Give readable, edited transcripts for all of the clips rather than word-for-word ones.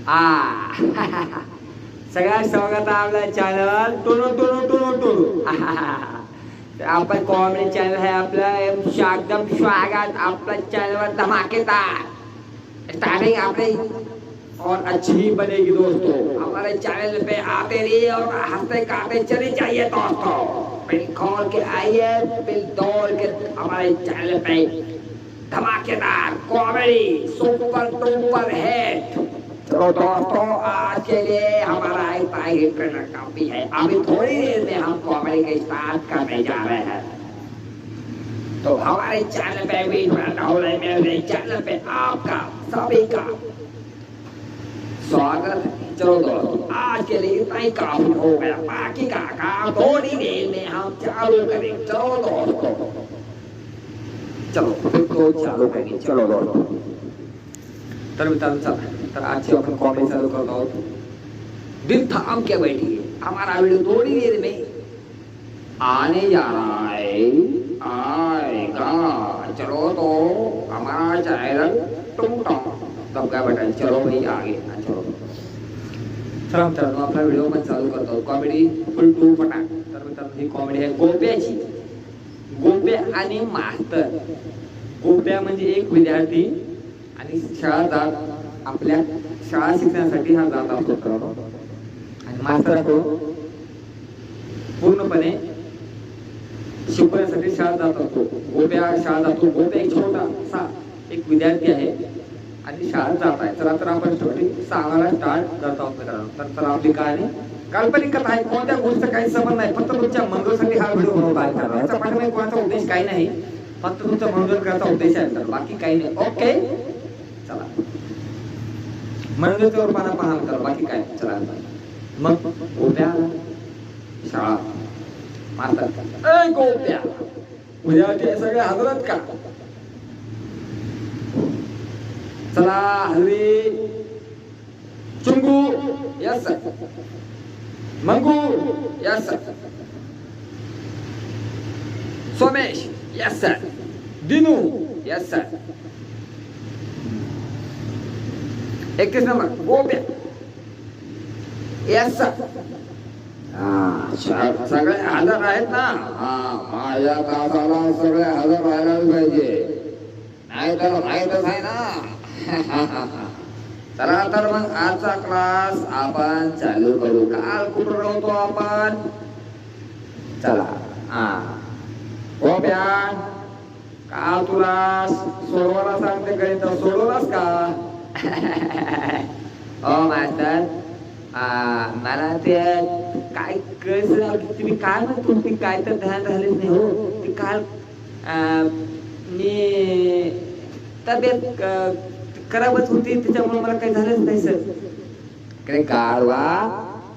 आ सगळ्या स्वागत आहे आपला चॅनल टोनो टोनो टोनो टोनो आपण कॉमेडी चॅनल है आपला एकदम स्वागत आपला चॅनलवर धमाकेदार स्टार्टिंग आपने और अच्छी बनेगी दोस्तों। हमारे चैनल पे आते रहिए और हंसते गाते चले जाइए दोस्तों। बिल खोल के आइए, बिल दौड़ के हमारे चैनल पे धमाकेदार कॉमेडी सुपर डुपर हिट। तो दोस्तों आज के लिए हमारा एक काफी है। अभी थोड़ी देर में हम कॉमेडी के स्टार्ट करने जा रहे हैं। तो हमारे चैनल पे भी मेरे चैनल पे आपका सभी का स्वागत है। चलो दोस्तों आज के लिए इतना ही काफी हो गया, बाकी का काम थोड़ी देर में हम चालू करेंगे। चलो दोस्तों चलो फिर तो चालू करेंगे। चलो दोस्तों तर मित्रांनो तर आजची आपण कॉमेडी चालू करत आहोत। दिल थाम के बैठिए, हमारा वीडियो थोड़ी देर में आने जा रहा है, आएगा। चलो तो हमारा चैनल टूटा तब काय बटन चलो भाई आगे। चलो चला मित्रांनो आपला व्हिडिओ पण चालू करतो। कॉमेडी फुल टू फटाक। तर मित्रांनो ही कॉमेडी आहे गोप्याची। गोप्या आणि मास्तर। गोप्या म्हणजे एक विद्यार्थी आणि शाळा जात आपल्या शाळा शिकण्यासाठी हा जात असतो आणि मास्तर तो पूर्णपणे शिकवण्यासाठी शाळा जात असतो। गोप्या शाळा जातो। गोप्या एक छोटासा एक विद्यार्थी आहे आणि शाळेत जात आहे। चला तर आपण स्टोरी सांगायला स्टार्ट करत आहोत मित्रांनो। तर चला आपली कहाणी काल्पनिक कथा आहे, कोणत्या गोष्टीचा काही संबंध नाही, फक्त तुमच्या मनोरंजनासाठी हा व्हिडिओ बनवला आहे। याचा पाठीमागे कोणाचा उद्देश काही नाही, फक्त तुमचा मनोरंजन करायचा उद्देश आहे, तर बाकी काही नाही। ओके चला मनोरंजनाच्या रूपाने पहा मित्रांनो, बाकी काय चला। मग गोप्या शाळा मारतात, ए गोप्या विद्यार्थी सगळे हजरत का? चला हलवी Chungu yes sir, Mangu yes sir, Somesh yes sir, Dinu yes sir, 31 number Gopya yes sir. सगळे हजर आहेत ना? माझ्या तासाला सगळे हजर राहायलाच पाहिजे, नाही तर माहीतच आहे ना। चला तर मग आजचा क्लास आपण चालू करू। काल कुठं राहतो आपण? चला गोप्या काल तुला सोडवायला सांगते गणित सोडवलास का? हो मास्टर मला ते काय कळलं, तुम्ही काय म्हणतो तुम्ही काय तर ध्यान राहिलेच नाही हो। ते काल मी तब्येत खराबच होती त्याच्यामुळे मला काही झालंच नाही सर। अरे गाढवा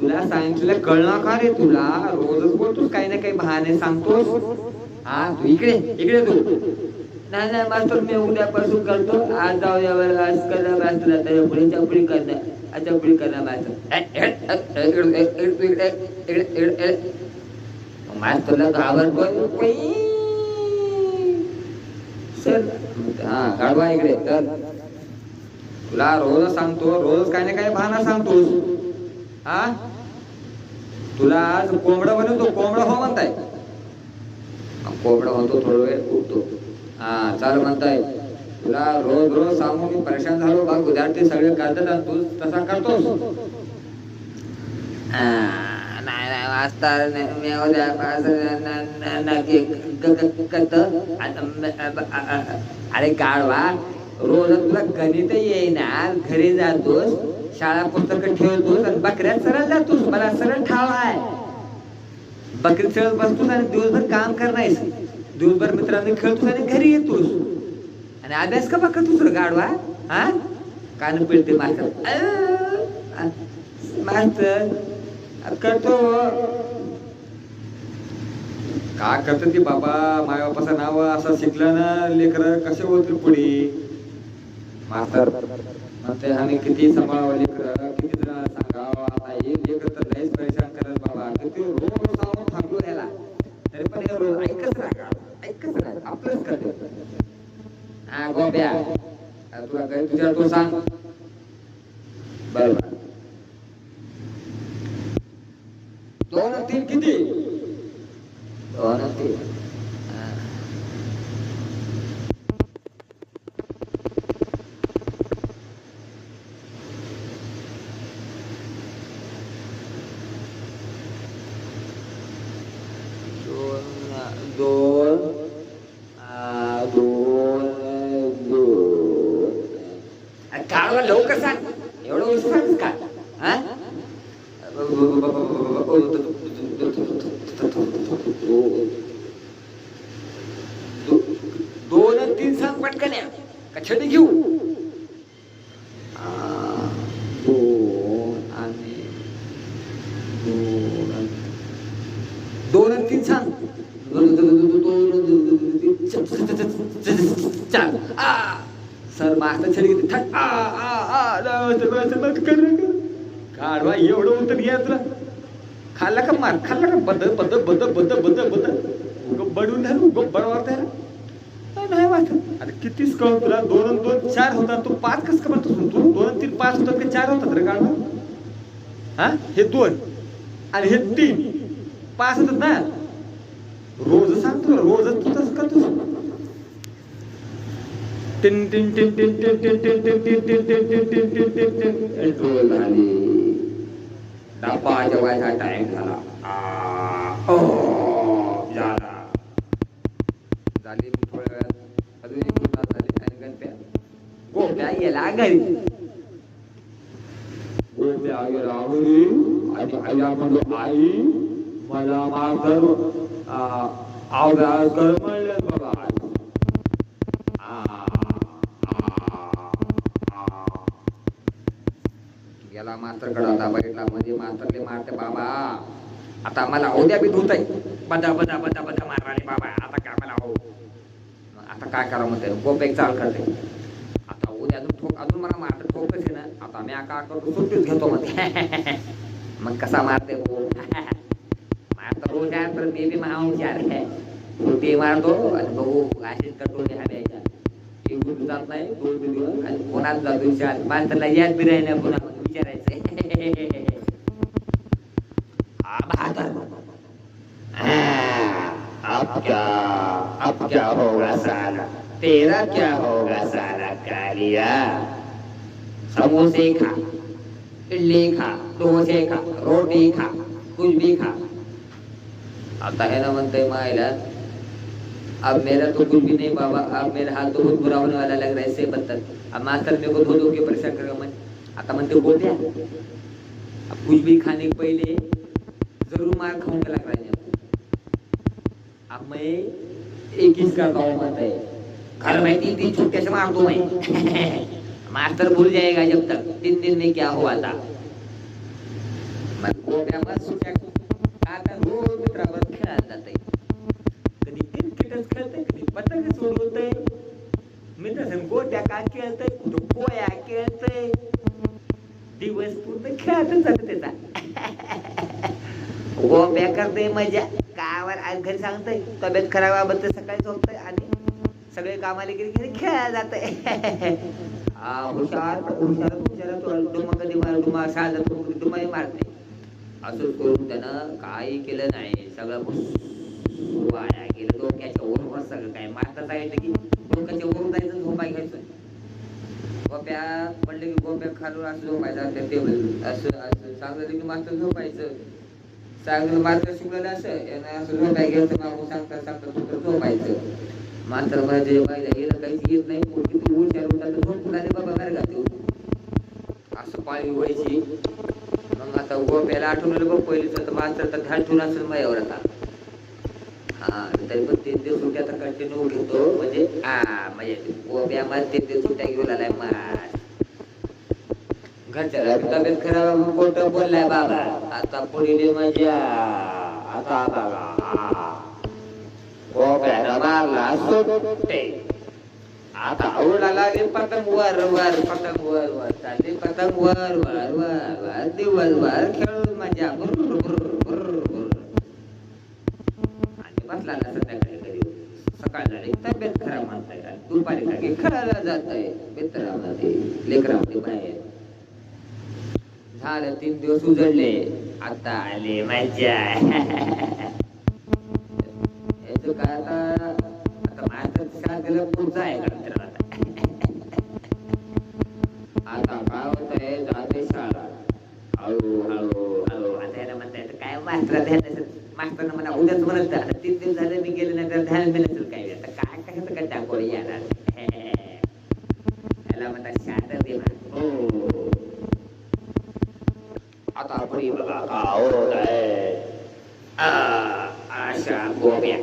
तुला सांगितलं कळलं का रे? तुला रोजच बोलतोस काही ना काही बहाणे सांगतोस। तू इकडे इकडे तू। नाही नाही मास्टर मी उद्यापासून करतो, आज जाऊ यावर आज करणं मास्टर, आता पुढे चपडी करणं, चपडी करणं मास्टर। मास्तरला घाबरतोय सर। गाढवा इकडे तर तुला रोज सांगतो, रोज काही ना काही बहाणा सांगतोस। तुला आज कोंबडं बनवतो, कोंबडं हो म्हणताय, कोंबडं होतो थोडा वेळ उठतो, चाल म्हणताय। तुला रोज रोज सांगून मी परेशान झालो बघ, विद्यार्थी सगळे करतात तू तसा करतोस। नाही नाही मास्तर मी अरे गाढवा रोज तुला गणित येईना, घरी जातोस, शाळा पुस्तक ठेवतोस आणि बकऱ्यात सरळ जातोस। मला सरळ ठाव आहे, बकरी सरळ बसतोस आणि दिवसभर काम करणारस, दिवसभर मित्रांनी खेळतोस आणि घरी येतोस आणि अभ्यास का बघ तू गाढवा? कान पिळते मास्तर, मास्तर करतो का करतो ती बाबा, माय बापाचं नाव असं शिकलं ना लेकर कसे होतील पुढे? मास्तर म्हणते आम्ही किती सांभाळावं लेकर, किती जण सांगावं, आता एक लेकर तर लयच परेशान करत बाबा, किती रोज सांगून थांबलो याला तरी पण हे रोज ऐकच नाही आपलंच करते। गोप्या तुला काही तुझ्या तो सांग बरोबर. 2 आणि 3 किती? 2 आणि 3. काळाला लवकर सांग, एवढं उशीर का? हा? 2 आणि 3 सांग पटकन या. का छडी घेऊ? 2 आणि 3 सांग. 4. सर मास्तर छडी घेते. काढवा एवढं उत्तर घ्या तुला. खाल्ला का मार? खाल्ला का? बद बडून झालं बरोबर त्याला नाही वाटत. अरे कितीच कळ तुला. 2 आणि 2 4 होतात. तू 5 कस का म्हणतो? तू 2 आणि 3 5 होतात का 4 होतात रे काढवा? हा हे 2 आणि हे 3 5 होतात ना. रोज सांगतो रोजच तू तसं करतोस. Tin tin tin tin tin tin tin tin tin tin tin tin tin tin tin tin tin झाली. डब्बा जेवायचा टाइम झाला. झाला झाली. थोड्या वेळात अजून एक तास झाली आणि गणप्या गोप्या गेला घरी. गोप्या गेला घरी आणि आईला म्हणलो, आई मला मास्तर अवघात कर म्हणलं बाबा. गेला मास्तर कडे. आता बघितला म्हणजे मास्तरले मारते बाबा. आता मला उद्या बी धुत आहे. बदा मारणारे बाबा. आता काय मला हो आता काय करावं म्हणते. गोप एक चाल करते. आता उद्या अजून मला मारते ठोकच आहे ना. आता मी का करतो सुट्टीच घेतो म्हणते. मग कसा मारते हो मारतो रोज आहे. तर मी बी महाहुशार आहे. सुट्टी मारतो आणि बघू अशीच कटोरी हव्याच्या. एक दिवस जात नाही 2 दिवस आणि कोणाला जातो विचार. मास्तरला याद बी राही ना पुन्हा विचारायचं. अब क्या होगा साला, तेरा क्या होगा साला कालिया. समोसे खा, इडली खा, डोसे खा, रोटी खा, कुछ भी खा. आता है ना म्हणते मायला. अब मेरा तो कुछ भी नहीं बाबा. अब मेरा हाथ तो बहुत बुरा होने वाला लग रहा है इससे बदतर. अब मास्टर मेरे को धो के परेशान करेगा. मैं आता म्हणते गोप्या अब कुछ भी खाने के पहले जरूर मार खाऊंगा लग रहा है. अब मैं एक ही करता हूँ म्हणते. घर में 3 छुट्टे से मार दो मैं. मास्टर भूल जाएगा जब तक 3 दिन में क्या हुआ था. मग गोप्या मग सुट्या आता रोज मित्रावर खेळायला जाते. कधी क्रिकेटच खेळते, कधी पतंग सोडवते. मित्र गोट्या का खेळते, कुठं पोया खेळते. दिवस पूर्ण खेळतच जाते त्याचा. गोप्या करते मजा. कावर आज घरी सांगतोय तब्येत खराब बाबत सकाळी झोपतोय आणि सगळे कामाला गेले खेळायला जाते. हुशार डुमा कधी डुमा साधा डुमाही मारते. असंच करून त्यानं काही केलं नाही. सगळं वाया गेलं. डोक्याच्या वर सगळं काय मारता जायचं की डोक्याच्या वर जायचं झोपाय घ्यायचं. गोप्या म्हणलं की गोप्या खालून असं झोपायचं. टेबल असं असं सांगलं की मास्तर झोपायचं. सांगलं मास्तर शिकवलं असं असं झोपाय घ्यायचं. मागून सांगता झोपायचं. मास्तर म्हणायचे बाईला गेलं काहीच येत नाही. किती हुशार होता तर झोपून आले बाबा वर्गात. असं पाळी व्हायची. मग आता गोप्याला आठवलं बघ पहिलीच तर मास्तर तर ध्यान ठेवून असेल माझ्यावर आता. हा तरी पण 3 दिवस सुट्ट्या आता कंटिन्यू घेतो. म्हणजे म्हणजे गोप्या मला 3 दिवस सुट्ट्या घेऊन आलाय. मास घरच्या तब्येत खराब खोटं बोललाय बाबा. आता पुढे मजा. आता बघा गोप्याला मारला सुट्टे. आता उडाला लागले पतंग वर वर. पतंग वर वर चालली. पतंग वर वर वर वर दिवसभर खेळून मजा. आणि बसला ना संध्याकाळी घरी. सकाळ झाली तब्येत खराब म्हणताय. दुपारी काय खेळायला जात आहे मित्रामध्ये लेकरामध्ये बाहेर. झालं 3 दिवस उजळले आता आले मजा याचं काय आता माझं शाळेला पुढचं आहे का मित्रांनो आता काय होत आहे जाते शाळा हळू हळू हळू आता याला म्हणता काय मास्तर ध्यान मास्तर म्हणा उद्याच म्हणत 3 दिवस झाले मी गेले नाही तर ध्यान बी नसेल काय आता काय कसं काय टाकोळी येणार याला म्हणतात शाळा दे आता पुढे बघा का होत आहे अशा गोब्या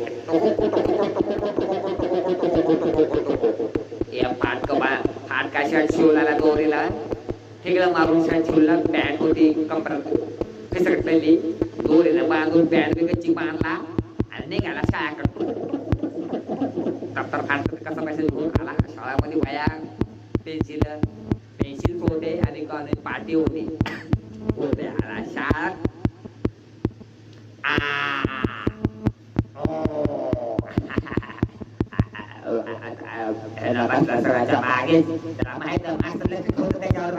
या फाटका शर्ट शिवला दोरीला ठिकला मारून शर्ट शिवला पॅन्ट होती कपड्यात फिसकटलेली दोरीला बांधून पॅन्ट गच्ची बांधला आणि निघाला शाळेकडे दप्तर फाटत कसा पैसा घेऊन आला शाळेमध्ये वया पेन्सिल होते आणि कॉलेज पाटी होती आला शाळेत सगळ्याच्या मागे त्याला माहित मास्तर लक्ष होतं त्याच्यावर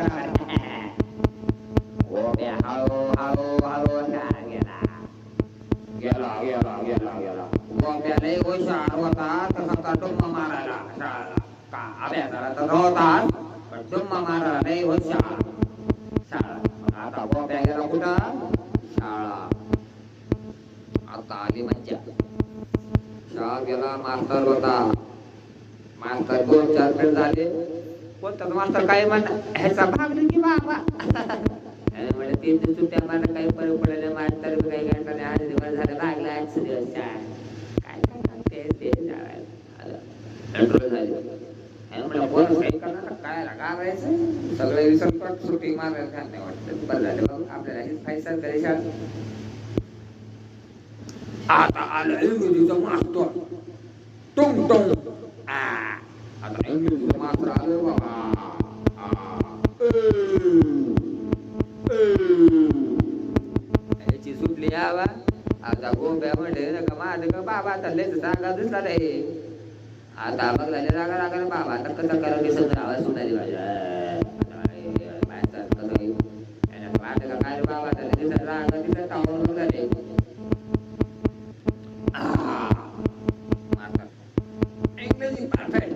बरोबर हळू हळू हळू गेला गेला गेला गेला गेला गोप्याला हुशार होता तसा का डुम्मा मारायला शाळेला का अभ्यासाला तर होता पण डुम्मा मारायला लय हुशार शाळा आता गोप्या गेला कुठं शाळा आता आली मज्जा शाळा गेला मास्तर होता मास्तर 2-4 फेल झाले कोणता मास्तर काय म्हणा ह्याचा भाग नाही की बाबा म्हणजे 3 दिवस सुट्ट्या मला काही फरक पडले मास्तर काही घंटा 8 दिवस झाले लागला 8 दिवस काय ते काय लागायचं सगळे विसरतात सुट्टी मारायला काय नाही वाटत बरं झालं आपल्याला हेच फायसा करेशा आता आलं इंग्रजीचं मास्तर टुंग टुंग आता इंग्रजीचं मास्तर आलं बाबा याची सुटली यावा आता गोंब्या म्हणले नका माझं का बाबा आता लयच जागा दिसला रे आता बघ झाले जागा जागा बाबा आता कसं करा की समजा आवाज सुनायला पाहिजे काय बाबा आता दिसत जागा दिसत आवडून झाले इंग्लिश परफेक्ट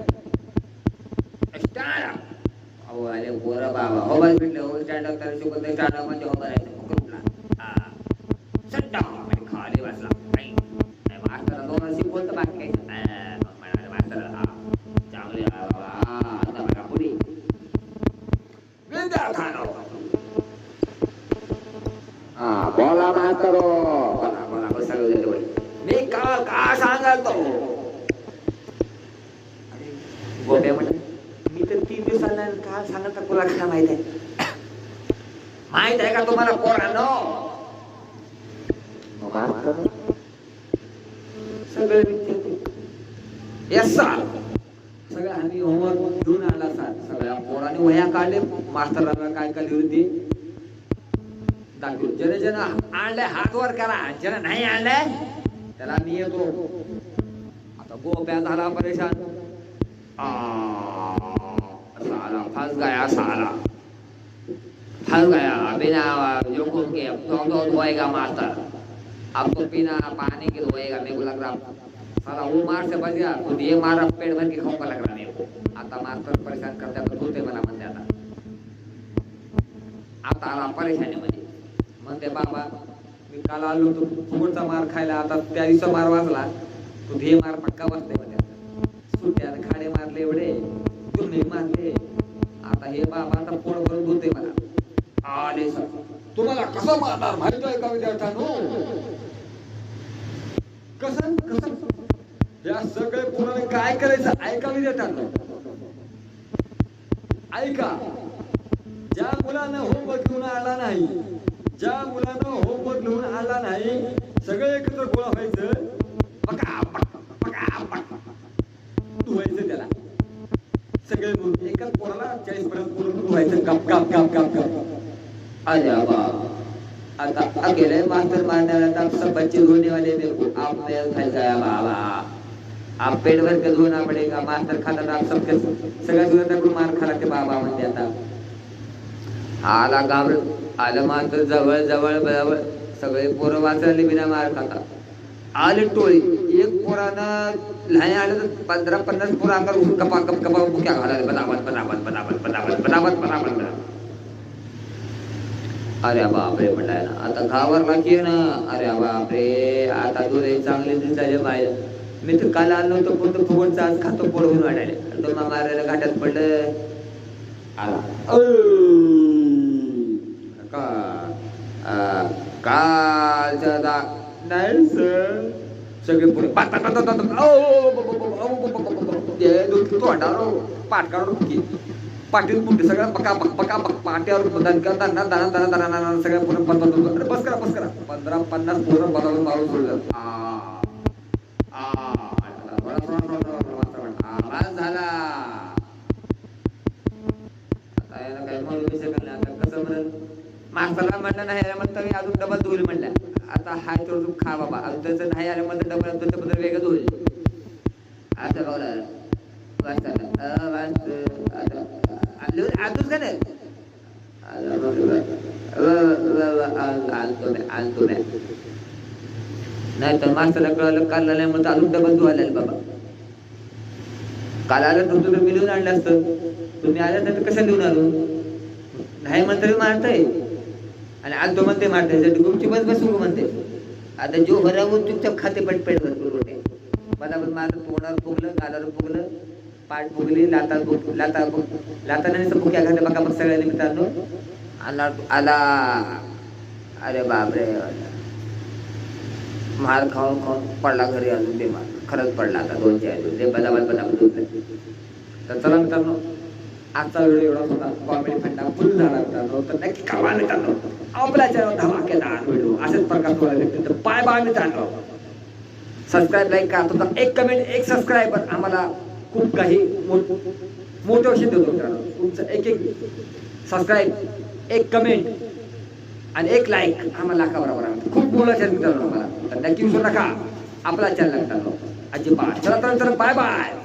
स्टार्ट अहो अरे गोरा बाबा हो बाय भेटले हो स्टँड अप तर शिकवत स्टार्ट अप म्हणजे हो करायचं ग्रुपला शट डाऊन खाली बसला नाही मास्टर दोन शिकवत तर बाकी काय म्हणाले मास्तर चांगले बाबा आता बघा पुढे विद्यार्थ्यांनो बोला मास्तर बोला बोला सगळं मी का सांगाल तो गोप्या म्हणत मी तर 3 दिवसांना का सांगत तुला काय माहित आहे का तुम्हाला पोरांनो सगळे सगळं आम्ही होमवर्क घेऊन आला सगळ्या पोरांनी वह्या काढले मास्तरांना काय काढली होती दाखवून ज्याने ज्यानं आणलंय हात वर करा ज्यानं नाही आणलंय त्याला मी येतो आता गोप्या झाला परेशान साला फंस गया बिना जोखों के तो धोएगा मास्टर आपको बिना पानी के धोएगा मेरे को लग रहा साला वो मार से बच गया खुद ये मारा पेट भर के खाऊंगा लग रहा मेरे को आता मास्टर परेशान करता तो धोते मला म्हणते आता आला परेशानीमध्ये म्हणते बाबा मी काल आलो तो फुगडचा मार खायला आता त्या दिवसा मार वाजला तो हे मार पक्का बसते म्हणजे सुट्ट्या खाडे मारले एवढे तुम्ही मारले आता हे बाबा आता पोट भरून धुते मला आले सर तुम्हाला कसं मारणार माहिती आहे का विद्यार्थ्यांनो कसं कसं या सगळे पोरांनी काय करायचं ऐका विद्यार्थ्यांनो ऐका ज्या मुलांना होमवर्क घेऊन आला नाही ज्या मुलांना होमवर्क लिहून आला नाही सगळे एकत्र गोळा व्हायचं बघा धुवायचं त्याला सगळे मिळून एकाच पोराला 40 पर्यंत पोरं धुवायचं गप गप गप गप गप अरे बाबा आता अकेले मास्टर मारने वाला सब बच्चे धोने वाले मेरे को आप मेल फैल गया बाबा आप पेट भर के धोना पड़ेगा मास्टर खाता था आप सबके सगळ्या धुण्याचा मार खाला ते बाबा म्हणते आता आला घाबरत आलं मात्र जवळ जवळ जवळ सगळे पोरं वाचले बिना मार खाता आले टोळी एक पोरानं लहान आलं तर 15-50 पोरं अंगावर उठून कपा कप कपा बुक्या घालायला बनावत बनावत बनावत बनावत बनावत बनावत अरे बापरे म्हटलाय ना आता घावर बाकी आहे ना अरे बापरे आता दूध चांगले दिसायचे बाहेर मी तर काल आलो होतो पण फुगडचा आज खातो पोळवून वाढायला तो मारायला घाटात पडलं कालच्या नाही सर सगळे पुढे पाठ काढून की पाटील पुढे सगळ्या पका पका पाट्यावर दणका दाना दाना दाना दाना सगळ्या पुढे बस करा 15-50 पोरं बदावून मारून सोडलं आवाज झाला आता याला काय म्हणू शकत नाही आता कसं म्हणून माणसाला म्हणलं नाही म्हणतं मी अजून डबल धुईल म्हणलं आता हाय तो खा बाबा अजून त्याचं नाही आलं म्हणतं डबल त्याच्याबद्दल वेगळं होईल आता बघा अजून का नाही नाही तर माणसाला कळलं काल नाही म्हणतं अजून डबल धुवायला बाबा काल आलं तुमचं तर मी लिहून आणलं असतं तुम्ही आलं नाही तर कशा लिहून आलो नाही म्हणतं मारताय आणि आज तो म्हणते मारताय तुमची बस बसू म्हणते आता जो भरावून चुपचाप खाते पटपेट भरपूर होते मला पण माझं तोंडावर फुगलं गालावर फुगलं पाठ फुगली लाताने फुक्या घातल्या बघा मग सगळ्या निमित्तानं आला अरे बापरे मार खाऊन पडला घरी अजून ते मार खरंच पडला आता 2-4 ते बदाबद तर चला मित्रांनो आजचा व्हिडिओ एवढा होता कॉमेडी फंडा फुल झाला मित्रांनो तर नक्की कळवा मित्रांनो आपल्या चॅनल धमाकेदार व्हिडिओ असेच प्रकार तुम्हाला बाय बाय मित्रांनो सबस्क्राईब लाईक करा तुमचा एक कमेंट एक सबस्क्रायबर आम्हाला खूप काही मोटिवेशन देतो मित्रांनो तुमचं एक सबस्क्राईब एक कमेंट आणि एक लाईक आम्हाला बरोबर आहे खूप बोलायचं मित्रांनो आम्हाला तर नक्की विसरू नका आपला चॅनल मित्रांनो अजिबात चला तर बाय बाय